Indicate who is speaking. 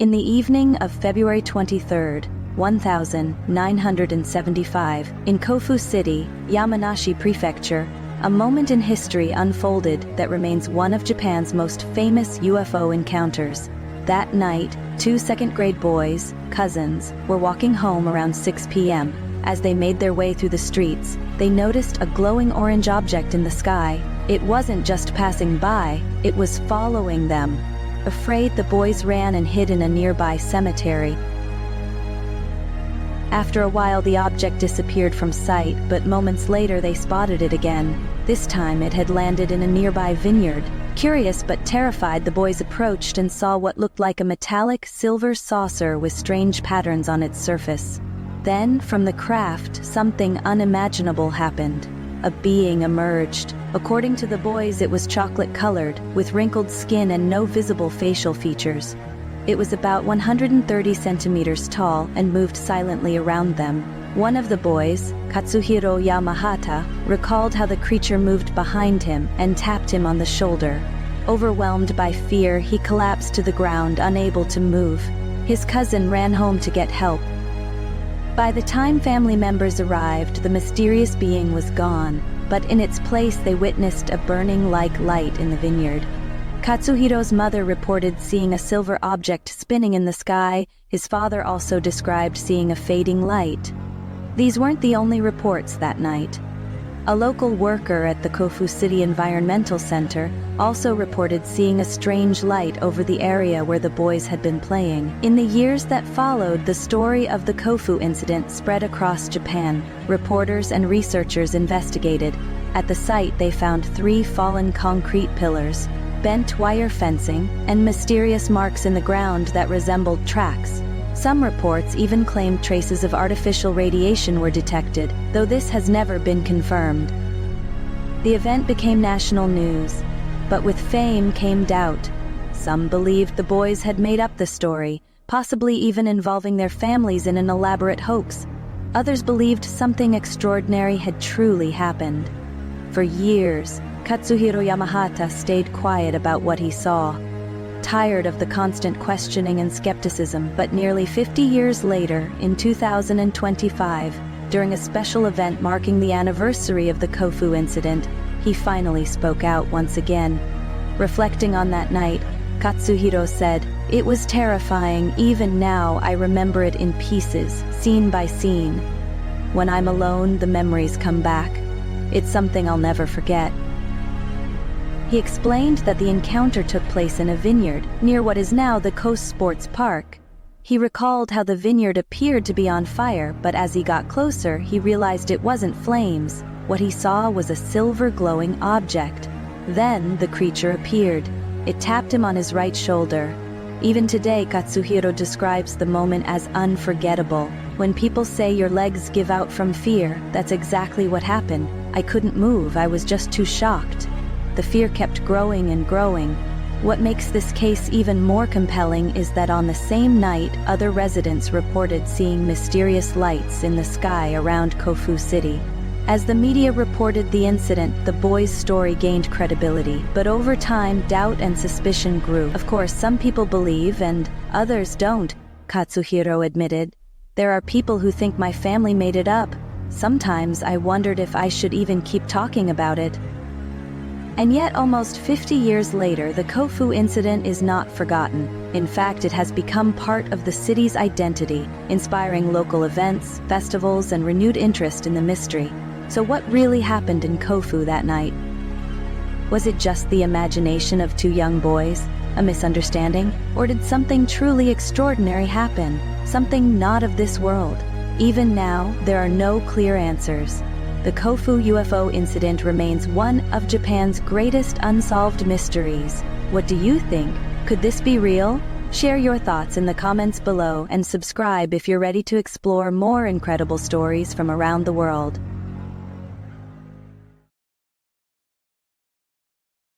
Speaker 1: In the evening of February 23, 1975, in Kōfu City, Yamanashi Prefecture, a moment in history unfolded that remains one of Japan's most famous UFO encounters. That night, two second-grade boys, cousins, were walking home around 6 p.m. As they made their way through the streets, they noticed a glowing orange object in the sky. It wasn't just passing by, it was following them. Afraid, the boys ran and hid in a nearby cemetery. After a while, the object disappeared from sight, but moments later they spotted it again. This time it had landed in a nearby vineyard. Curious but terrified, the boys approached and saw what looked like a metallic silver saucer with strange patterns on its surface. Then, from the craft, something unimaginable happened. A being emerged. According to the boys, it was chocolate-colored, with wrinkled skin and no visible facial features. It was about 130 centimeters tall and moved silently around them. One of the boys, Katsuhiro Yamahata, recalled how the creature moved behind him and tapped him on the shoulder. Overwhelmed by fear, he collapsed to the ground, unable to move. His cousin ran home to get help. By the time family members arrived, the mysterious being was gone, but in its place they witnessed a burning-like light in the vineyard. Katsuhiro's mother reported seeing a silver object spinning in the sky. His father also described seeing a fading light. These weren't the only reports that night. A local worker at the Kōfu City Environmental Center also reported seeing a strange light over the area where the boys had been playing. In the years that followed, the story of the Kōfu Incident spread across Japan. Reporters and researchers investigated. At the site, they found 3 fallen concrete pillars, bent wire fencing, and mysterious marks in the ground that resembled tracks. Some reports even claimed traces of artificial radiation were detected, though this has never been confirmed. The event became national news, but with fame came doubt. Some believed the boys had made up the story, possibly even involving their families in an elaborate hoax. Others believed something extraordinary had truly happened. For years, Katsuhiro Yamahata stayed quiet about what he saw, tired of the constant questioning and skepticism. But nearly 50 years later, in 2025, during a special event marking the anniversary of the Kōfu Incident, he finally spoke out once again. Reflecting on that night, Katsuhiro said, "It was terrifying. Even now, I remember it in pieces, scene by scene. When I'm alone, the memories come back. It's something I'll never forget." He explained that the encounter took place in a vineyard, near what is now the Coast Sports Park. He recalled how the vineyard appeared to be on fire, but as he got closer, he realized it wasn't flames. What he saw was a silver glowing object. Then the creature appeared. It tapped him on his right shoulder. Even today, Katsuhiro describes the moment as unforgettable. When people say your legs give out from fear, that's exactly what happened. I couldn't move, I was just too shocked. The fear kept growing and growing. What makes this case even more compelling is that on the same night, other residents reported seeing mysterious lights in the sky around Kōfu City. As the media reported the incident, the boys' story gained credibility, but over time, doubt and suspicion grew. Of course, some people believe and others don't, Katsuhiro admitted. There are people who think my family made it up. Sometimes I wondered if I should even keep talking about it. And yet, almost 50 years later, the Kōfu Incident is not forgotten. In fact, it has become part of the city's identity, inspiring local events, festivals, and renewed interest in the mystery. So what really happened in Kōfu that night? Was it just the imagination of 2 young boys? A misunderstanding? Or did something truly extraordinary happen? Something not of this world? Even now, there are no clear answers. The Kōfu UFO incident remains one of Japan's greatest unsolved mysteries. What do you think? Could this be real? Share your thoughts in the comments below and subscribe if you're ready to explore more incredible stories from around the world.